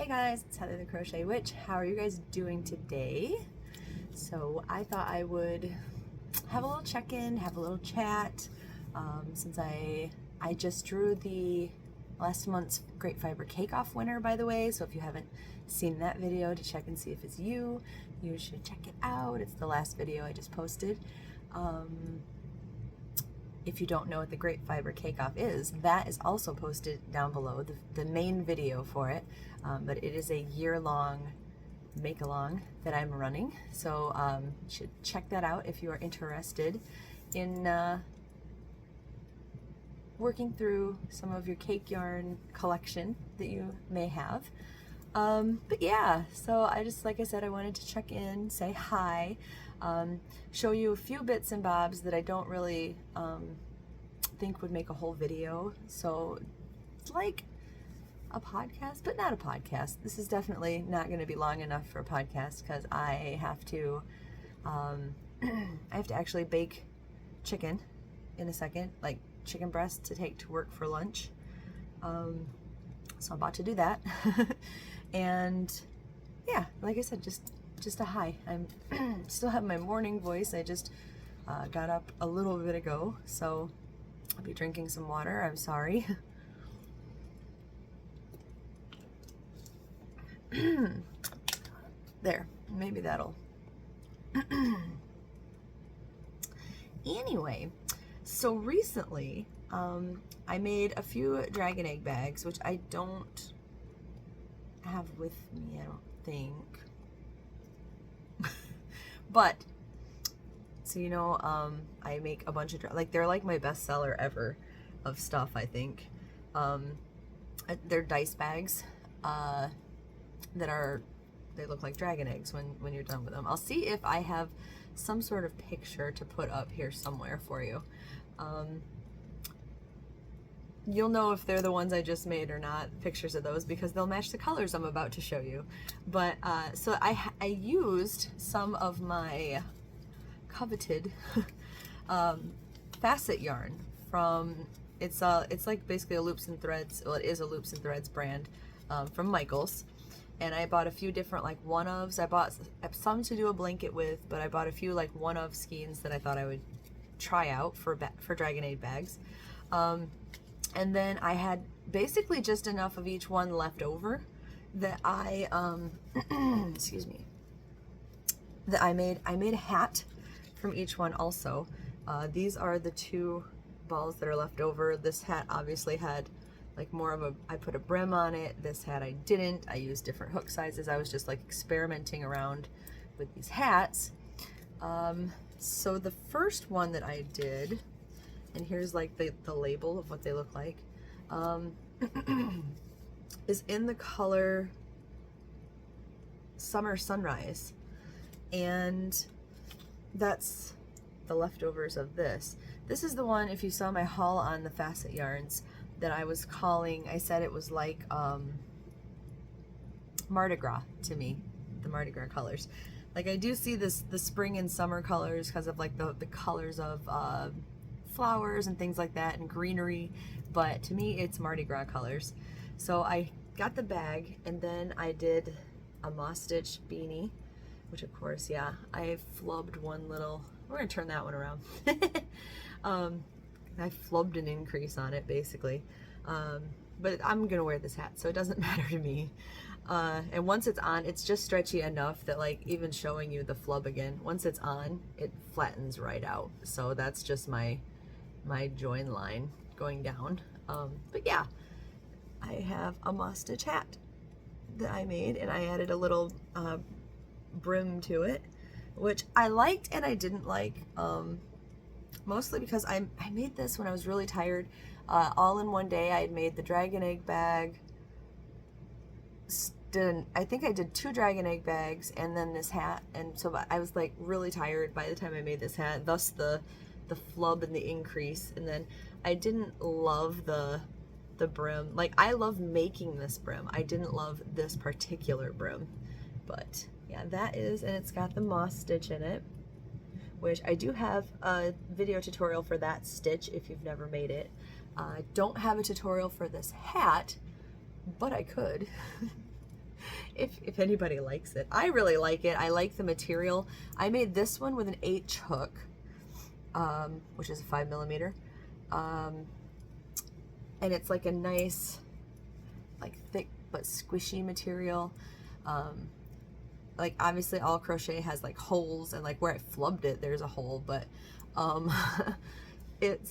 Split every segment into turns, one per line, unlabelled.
Hey guys, it's Heather the Crochet Witch. How are you guys doing today? So I thought I would have a little check-in, have a little chat, since I just drew the last month's Great Fiber Cake-Off winner, by the way. So if you haven't seen that video to check and see if it's you should check it out. It's the last video I just posted. If you don't know what the Great Fiber Cake-Off is, that is also posted down below, the main video for it. But it is a year-long make-along that I'm running. So you should check that out if you are interested in working through some of your cake yarn collection that you may have. But yeah, so I just, like I said, I wanted to check in, say hi, show you a few bits and bobs that I don't really think would make a whole video. So it's like a podcast, but not a podcast. This is definitely not going to be long enough for a podcast because I have to actually bake chicken in a second, like chicken breast to take to work for lunch. So I'm about to do that. And yeah, like I said, just a hi. I'm still have my morning voice. I just got up a little bit ago, so I'll be drinking some water. I'm sorry. There, maybe that'll. Anyway, so recently I made a few dragon egg bags, which I don't have with me, I don't think. But so you know, I make a bunch of they're like my best seller ever of stuff, I think. They're dice bags that they look like dragon eggs when you're done with them. I'll see if I have some sort of picture to put up here somewhere for you. You'll know if they're the ones I just made or not, pictures of those, because they'll match the colors I'm about to show you. But so I used some of my coveted facet yarn from, it's like basically a Loops and Threads, well, it is a Loops and Threads brand from Michaels. And I bought a few different like one-ofs. I bought some to do a blanket with, but I bought a few like one-of skeins that I thought I would try out for Dragon Egg bags. And then I had basically just enough of each one left over that I excuse me, that I made a hat from each one also. These are the two balls that are left over. This hat obviously had like more of I put a brim on it. This hat I didn't. I used different hook sizes. I was just like experimenting around with these hats. So the first one that I did, and here's like the label of what they look like, is in the color Summer Sunrise. And that's the leftovers of this. This is the one, if you saw my haul on the facet yarns, that I was calling, I said it was like Mardi Gras to me, the Mardi Gras colors. Like I do see the spring and summer colors because of like the colors of flowers and things like that and greenery, but to me it's Mardi Gras colors. So I got the bag and then I did a moss stitch beanie, which of course, yeah, I flubbed one little, we're gonna turn that one around. I flubbed an increase on it basically, but I'm gonna wear this hat so it doesn't matter to me. And once it's on, it's just stretchy enough that like even showing you the flub again, once it's on, it flattens right out. So that's just my join line going down. But yeah, I have a moss stitch hat that I made, and I added a little brim to it, which I liked and I didn't like. Mostly because I made this when I was really tired. All in one day. I had made the dragon egg bag. I think I did 2 dragon egg bags and then this hat. And so I was like really tired by the time I made this hat. Thus the flub and the increase. And then I didn't love the brim. Like I love making this brim. I didn't love this particular brim. But yeah, that is, and it's got the moss stitch in it, which I do have a video tutorial for that stitch if you've never made it. I don't have a tutorial for this hat, but I could. if anybody likes it. I really like it. I like the material. I made this one with an H hook, which is a 5mm. And it's like a nice, like thick but squishy material. Like obviously all crochet has like holes, and like where I flubbed it, there's a hole, but it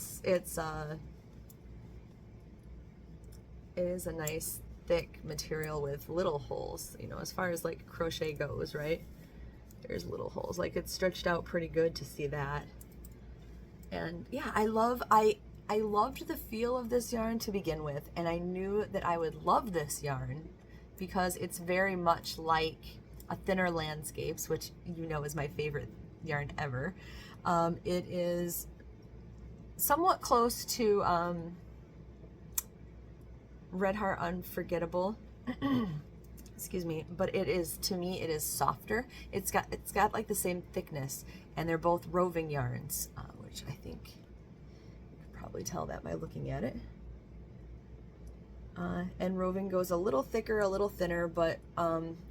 is a nice thick material with little holes, you know, as far as like crochet goes, right? There's little holes, like it's stretched out pretty good to see that. And yeah, I loved the feel of this yarn to begin with, and I knew that I would love this yarn because it's very much like a Thinner Landscapes, which you know is my favorite yarn ever. It is somewhat close to Red Heart Unforgettable. Excuse me, but it is, to me, it is softer. It's got like the same thickness, and they're both roving yarns, which I think you could probably tell that by looking at it. And roving goes a little thicker, a little thinner, but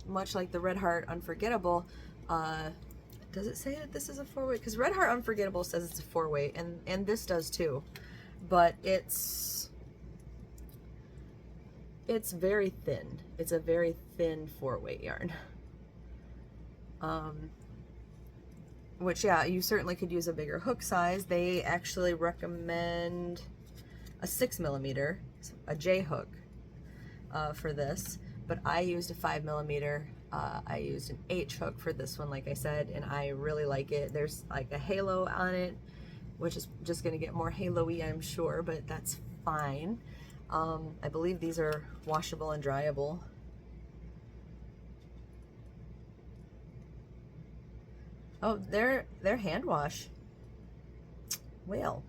much like the Red Heart Unforgettable, does it say that this is a 4-weight? Because Red Heart Unforgettable says it's a 4-weight, and this does too, but it's very thin. It's a very thin 4-weight yarn. Which, yeah, you certainly could use a bigger hook size. They actually recommend a 6mm, a J hook, for this, but I used a 5mm. I used an H hook for this one, like I said, and I really like it. There's like a halo on it, which is just going to get more halo-y, I'm sure, but that's fine. I believe these are washable and dryable. Oh, they're hand wash. Well,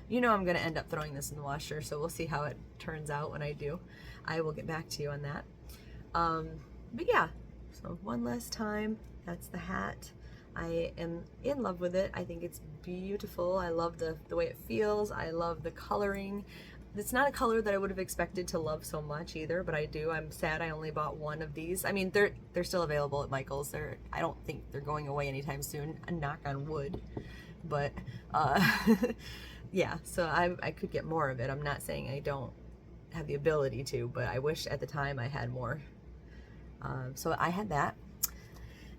you know I'm going to end up throwing this in the washer, so we'll see how it turns out when I do. I will get back to you on that. But yeah, so one last time, that's the hat. I am in love with it. I think it's beautiful. I love the way it feels. I love the coloring. It's not a color that I would have expected to love so much either, but I do. I'm sad I only bought one of these. I mean, they're still available at Michael's. I don't think they're going away anytime soon. A knock on wood. But yeah, so I could get more of it. I'm not saying I don't have the ability to, but I wish at the time I had more. So I had that.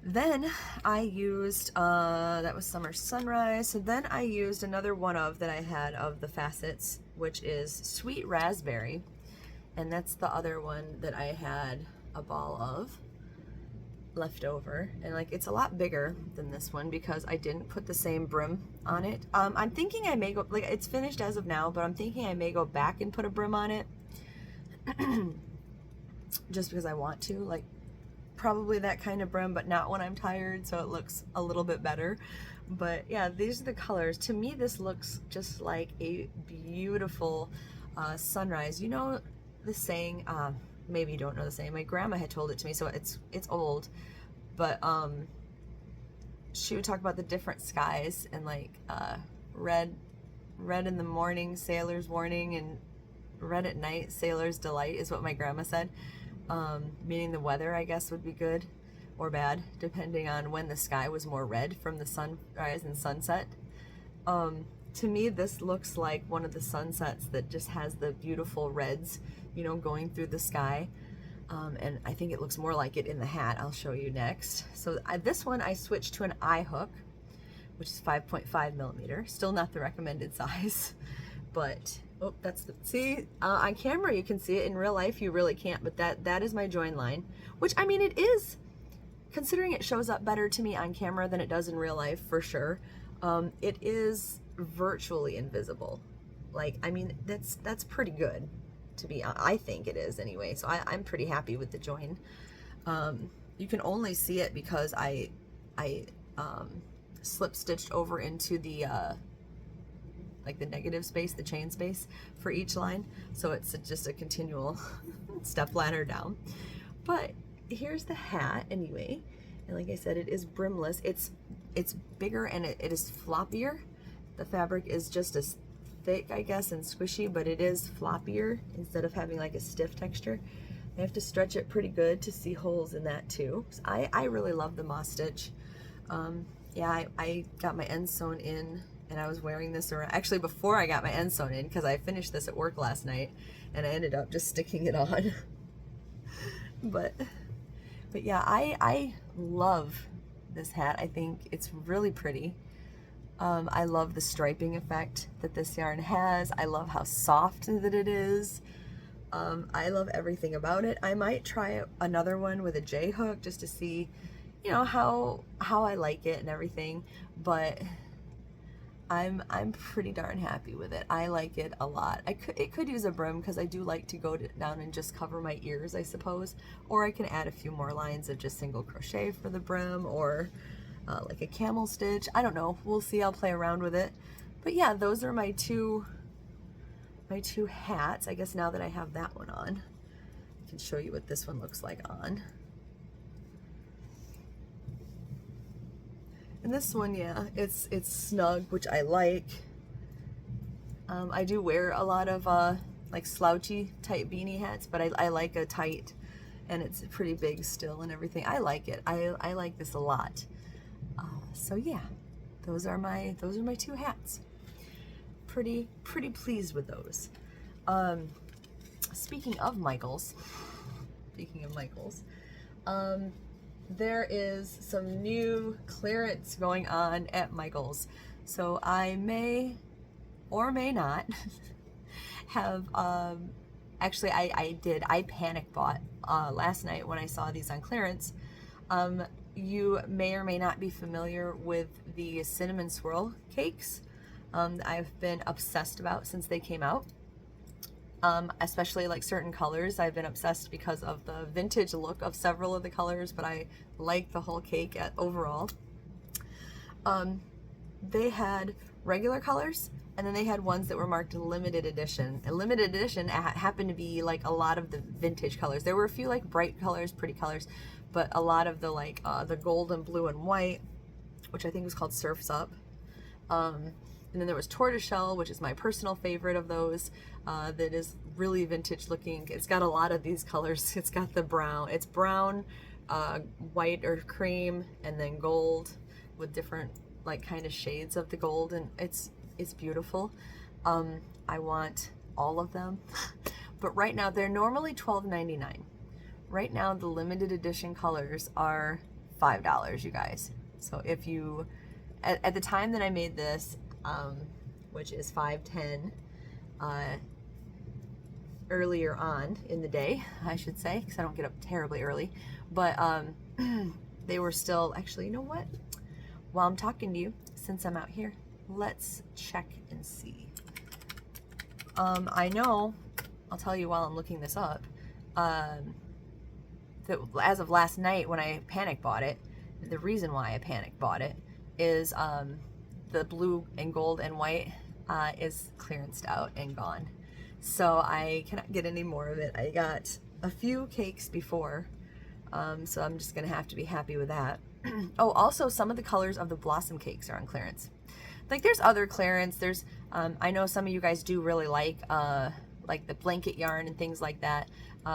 Then I used, that was Summer Sunrise. So then I used another one of that I had of the facets, which is Sweet Raspberry. And that's the other one that I had a ball of left over. And like, it's a lot bigger than this one because I didn't put the same brim on it. I'm thinking I may go, like, it's finished as of now, but I'm thinking I may go back and put a brim on it. Just because I want to, like, probably that kind of brim, but not when I'm tired, so it looks a little bit better. But yeah, these are the colors. To me, this looks just like a beautiful sunrise. You know the saying, maybe you don't know the saying, my grandma had told it to me, so it's old, but she would talk about the different skies, and like red in the morning, sailor's warning, and red at night, sailor's delight, is what my grandma said. Meaning the weather, I guess, would be good or bad, depending on when the sky was more red from the sunrise and sunset. To me, this looks like one of the sunsets that just has the beautiful reds, you know, going through the sky. And I think it looks more like it in the hat. I'll show you next. So this one I switched to an eye hook, which is 5.5mm. Still not the recommended size, but oh, that's the, see, on camera you can see it. In real life you really can't, but that is my join line, which, I mean, it is, considering it shows up better to me on camera than it does in real life, for sure. It is virtually invisible. Like, I mean, that's pretty good to be, I think it is anyway, so I'm pretty happy with the join. You can only see it because I slip stitched over into the like the negative space, the chain space for each line, so it's just a continual step ladder down. But here's the hat anyway, and like I said, it is brimless. It's bigger and it is floppier. The fabric is just as thick, I guess, and squishy, but it is floppier instead of having like a stiff texture. I have to stretch it pretty good to see holes in that too. I really love the moss stitch. Yeah, I got my ends sewn in, and I was wearing this around, actually before I got my ends sewn in, because I finished this at work last night and I ended up just sticking it on. but yeah, I love this hat. I think it's really pretty. I love the striping effect that this yarn has. I love how soft that it is. I love everything about it. I might try another one with a J hook just to see, you know, how I like it and everything, but I'm pretty darn happy with it. I like it a lot. It could use a brim because I do like to go down and just cover my ears, I suppose, or I can add a few more lines of just single crochet for the brim, or like a camel stitch. I don't know. We'll see. I'll play around with it. But yeah, those are my two hats. I guess now that I have that one on, I can show you what this one looks like on. And this one, yeah, it's snug, which I like. I do wear a lot of like slouchy type beanie hats, but I like a tight, and it's pretty big still and everything. I like it. I like this a lot. So yeah, those are my two hats. Pretty pleased with those. Speaking of Michaels, there is some new clearance going on at Michaels, so I may or may not have actually I panic bought last night when I saw these on clearance. You may or may not be familiar with the cinnamon swirl cakes. I've been obsessed about since they came out. Especially like certain colors. I've been obsessed because of the vintage look of several of the colors, but I like the whole cake overall. They had regular colors, and then they had ones that were marked limited edition. And limited edition happened to be like a lot of the vintage colors. There were a few like bright colors, pretty colors, but a lot of the like the gold and blue and white, which I think was called Surf's Up. And then there was tortoiseshell, which is my personal favorite of those, that is really vintage looking. It's got a lot of these colors. It's got the brown, it's brown, white or cream, and then gold with different like kind of shades of the gold, and it's beautiful. I want all of them, but right now they're normally $12.99. Right now the limited edition colors are $5, you guys. So if you, at the time that I made this, which is 5:10 earlier on in the day, I should say, because I don't get up terribly early, but they were still, actually, you know what? While I'm talking to you, since I'm out here, let's check and see. I know, I'll tell you while I'm looking this up, that as of last night when I panic bought it, the reason why I panic bought it is the blue and gold and white is clearanced out and gone. So I cannot get any more of it. I got a few cakes before, so I'm just gonna have to be happy with that. Oh, also some of the colors of the blossom cakes are on clearance. Like there's other clearance. There's I know some of you guys do really like the blanket yarn and things like that.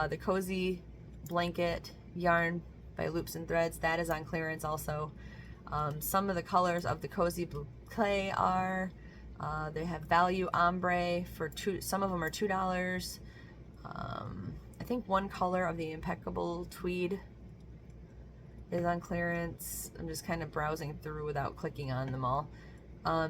The cozy blanket yarn by Loops and Threads, that is on clearance also. Some of the colors of the cozy blue clay are, they have value ombre for some of them are $2. I think one color of the impeccable tweed is on clearance. I'm just kind of browsing through without clicking on them all.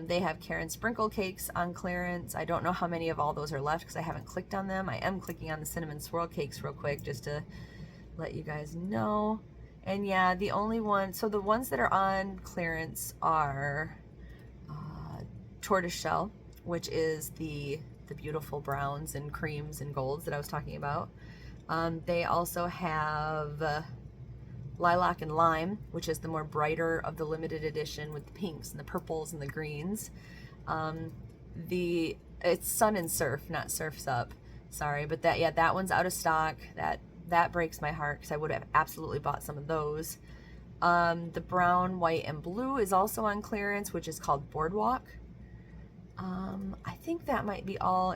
They have Karen sprinkle cakes on clearance. I don't know how many of all those are left because I haven't clicked on them. I am clicking on the cinnamon swirl cakes real quick just to let you guys know. And yeah, the only one, so the ones that are on clearance are tortoiseshell, which is the beautiful browns and creams and golds that I was talking about. They also have lilac and lime, which is the more brighter of the limited edition with the pinks and the purples and the greens. It's Sun and Surf, not Surf's Up. Sorry, but that one's out of stock. That breaks my heart because I would have absolutely bought some of those. The brown, white, and blue is also on clearance, which is called Boardwalk. I think that might be all.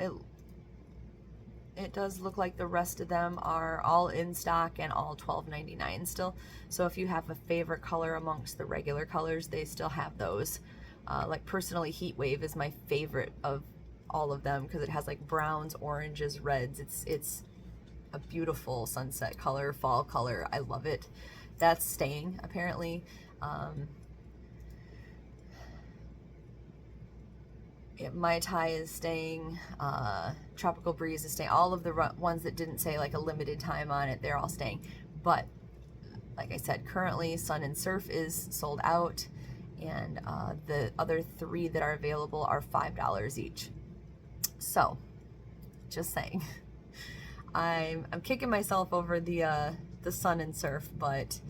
it does look like the rest of them are all in stock and all $12.99 still. So if you have a favorite color amongst the regular colors, they still have those. Like personally, Heat Wave is my favorite of all of them because it has like browns, oranges, reds. It's a beautiful sunset color, fall color. I love it. That's staying apparently. Mai Tai is staying, Tropical Breeze is staying. All of the ones that didn't say like a limited time on it, they're all staying. But like I said, currently Sun and Surf is sold out, and the other 3 that are available are $5 each. So, just saying, I'm kicking myself over the Sun and Surf, but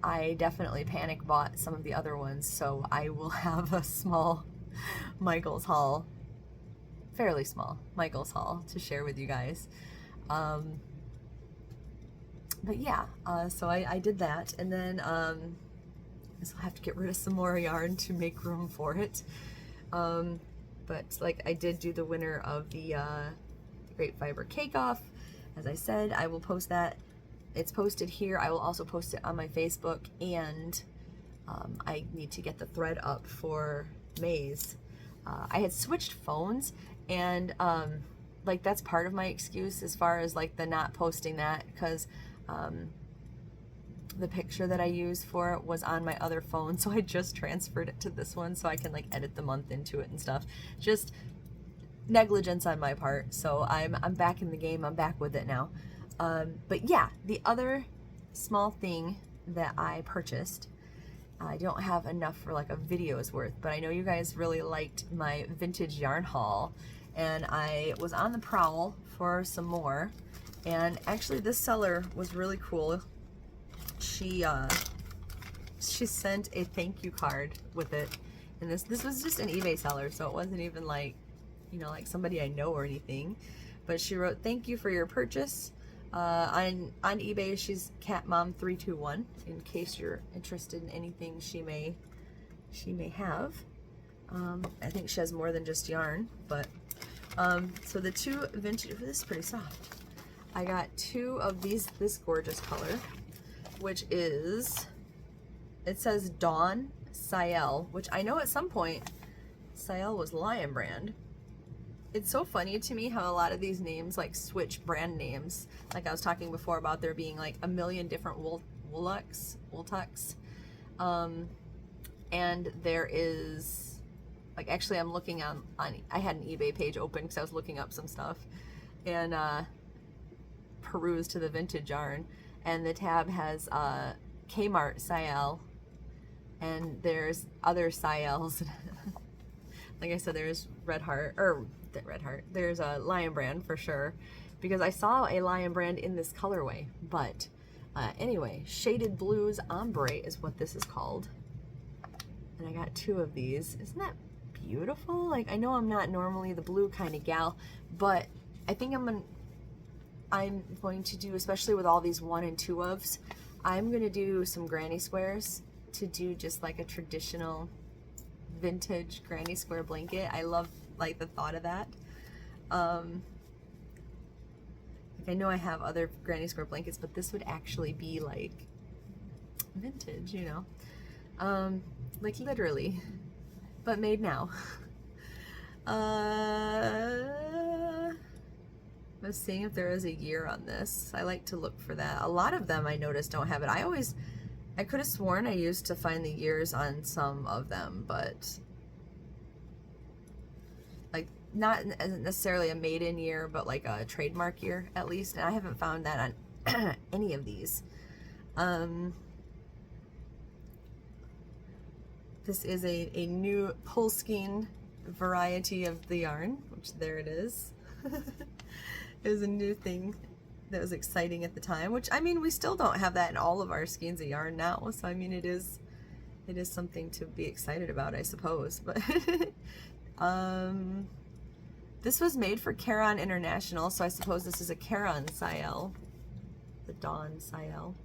I definitely panic bought some of the other ones, so I will have a small Michael's haul, fairly small Michael's haul to share with you guys. But yeah, so I did that, and then I guess I'll have to get rid of some more yarn to make room for it. But like I did do the winner of the Great Fiber Cake Off. As I said, I will post that. It's posted here. I will also post it on my Facebook, and I need to get the thread up for May's. I had switched phones, and like that's part of my excuse as far as like the not posting that, because the picture that I used for it was on my other phone, so I just transferred it to this one so I can like edit the month into it and stuff. Just negligence on my part. So I'm back in the game. I'm back with it now. But yeah, the other small thing that I purchased, I don't have enough for like a video's worth, but I know you guys really liked my vintage yarn haul, and I was on the prowl for some more. And actually this seller was really cool. She sent a thank you card with it, and this was just an eBay seller, so it wasn't even like, you know, like somebody I know or anything, but she wrote, "Thank you for your purchase." On eBay, she's CatMom321, in case you're interested in anything she may have. I think she has more than just yarn, but so the 2 vintage, this is pretty soft. I got 2 of these, this gorgeous color, which is, it says Dawn Ciel, which I know at some point Ciel was Lion Brand. It's so funny to me how a lot of these names like switch brand names. Like I was talking before about there being like a million different Wooltucks. And there is, like, actually I'm looking on I had an eBay page open because I was looking up some stuff, and perused to the vintage yarn, and the tab has Kmart Ciel, and there's other Ciels. Like I said, there's Red Heart, there's a Lion Brand for sure, because I saw a Lion Brand in this colorway. But anyway, Shaded Blues Ombre is what this is called, and I got 2 of these. Isn't that beautiful? Like, I know I'm not normally the blue kind of gal, but I think I'm going to do, especially with all these 1 and 2 ofs, I'm gonna do some granny squares to do just like a traditional vintage granny square blanket. I love like the thought of that. Like, I know I have other granny square blankets, but this would actually be like vintage, you know, like literally, but made now. I was seeing if there is a year on this. I like to look for that. A lot of them I noticed don't have it. I could have sworn I used to find the years on some of them, but like not necessarily a maiden year, but like a trademark year at least, and I haven't found that on any of these. This is a new Polskin variety of the yarn, which there it is. It was a new thing that was exciting at the time, which, I mean, we still don't have that in all of our skeins of yarn now, so I mean, it is something to be excited about, I suppose. But this was made for Caron International, so I suppose this is a Caron Ciel, the Dawn Ciel.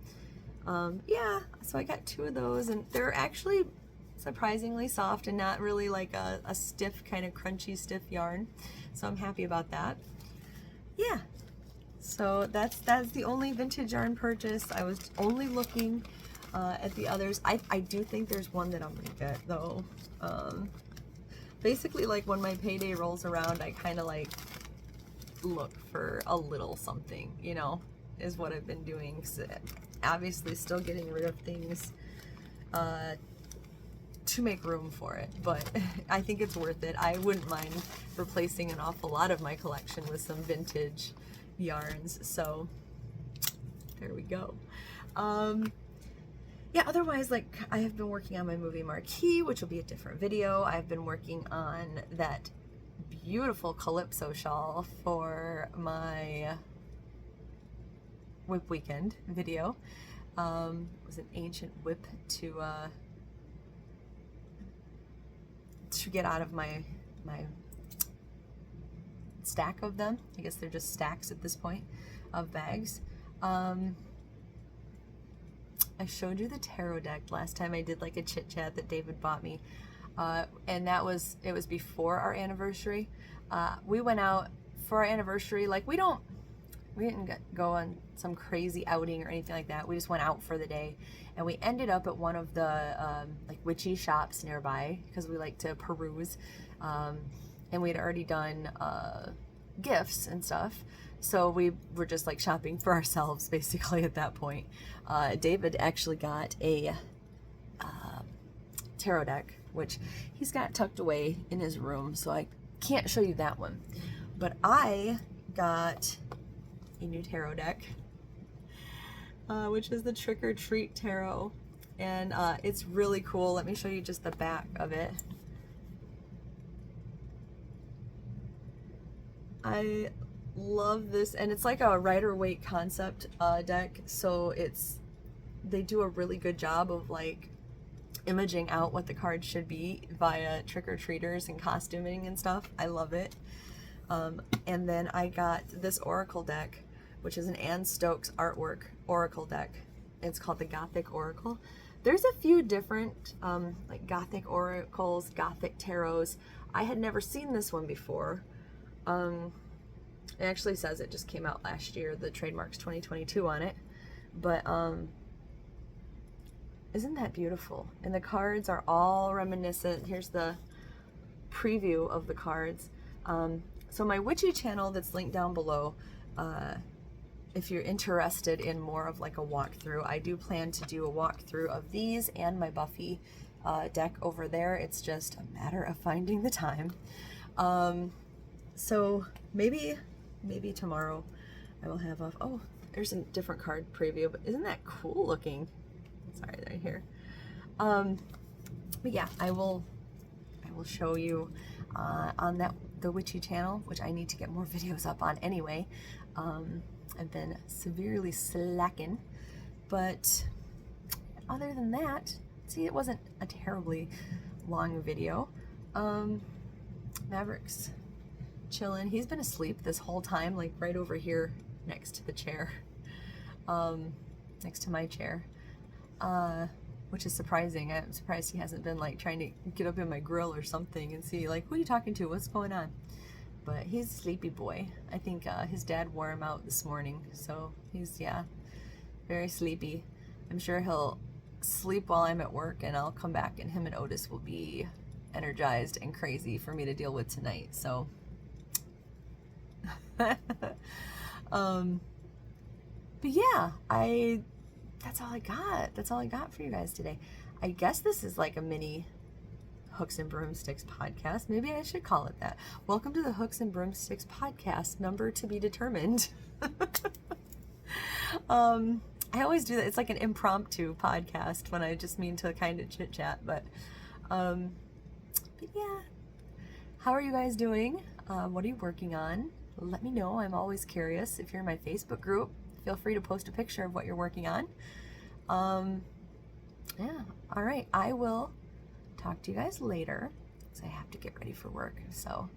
Yeah, so I got 2 of those, and they're actually surprisingly soft and not really like a stiff, kind of crunchy, stiff yarn, so I'm happy about that. yeah, so that's the only vintage yarn purchase. I was only looking at the others. I do think there's one that I'm gonna get though. Basically, like when my payday rolls around, I kind of like look for a little something, you know, is what I've been doing. So obviously still getting rid of things to make room for it, but I think it's worth it. I wouldn't mind replacing an awful lot of my collection with some vintage yarns, so there we go. Yeah, otherwise, like, I have been working on my movie marquee, which will be a different video. I've been working on that beautiful Calypso shawl for my whip weekend video. It was an ancient whip to get out of my stack of them. I guess they're just stacks at this point of bags. I showed you the tarot deck last time I did like a chit chat that David bought me, and it was before our anniversary. We went out for our anniversary. Like we didn't go on some crazy outing or anything like that. We just went out for the day, and we ended up at one of the like witchy shops nearby because we like to peruse, and we had already done gifts and stuff. So we were just like shopping for ourselves basically at that point. David actually got a tarot deck, which he's got tucked away in his room, so I can't show you that one. But I got a new tarot deck, which is the Trick or Treat Tarot, and it's really cool. Let me show you just the back of it. I love this, and it's like a Rider-Waite concept deck, so they do a really good job of like imaging out what the cards should be via trick-or-treaters and costuming and stuff. I love it. And then I got this Oracle deck, which is an Anne Stokes artwork Oracle deck. It's called the Gothic Oracle. There's a few different like Gothic Oracles, Gothic Tarots. I had never seen this one before. It actually says it just came out last year. The trademark's 2022 on it. But isn't that beautiful? And the cards are all reminiscent. Here's the preview of the cards. So my witchy channel that's linked down below, if you're interested in more of like a walkthrough, I do plan to do a walkthrough of these and my Buffy deck over there. It's just a matter of finding the time. So maybe tomorrow I will have a, oh, there's a different card preview, but isn't that cool looking? Sorry, right here. But yeah, I will show you on the witchy channel, which I need to get more videos up on anyway. I've been severely slacking, but other than that, see, it wasn't a terribly long video. Maverick's chilling. He's been asleep this whole time, like right over here next to the chair, next to my chair, which is surprising. I'm surprised he hasn't been like trying to get up in my grill or something and see like, who are you talking to? What's going on? But he's a sleepy boy. I think his dad wore him out this morning, so he's, yeah, very sleepy. I'm sure he'll sleep while I'm at work, and I'll come back and him and Otis will be energized and crazy for me to deal with tonight. So but yeah, that's all I got. That's all I got for you guys today. I guess this is like a mini Hooks and Broomsticks podcast. Maybe I should call it that. Welcome to the Hooks and Broomsticks podcast, number to be determined. I always do that. It's like an impromptu podcast when I just mean to kind of chit chat, but yeah. How are you guys doing? What are you working on? Let me know. I'm always curious. If you're in my Facebook group, feel free to post a picture of what you're working on. Yeah. All right. I will talk to you guys later because I have to get ready for work. So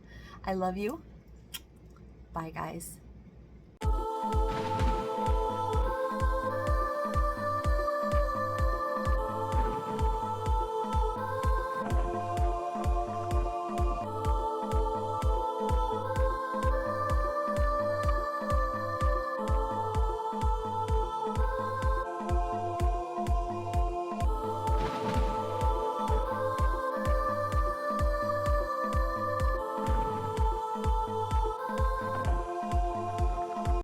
I love you. Bye, guys.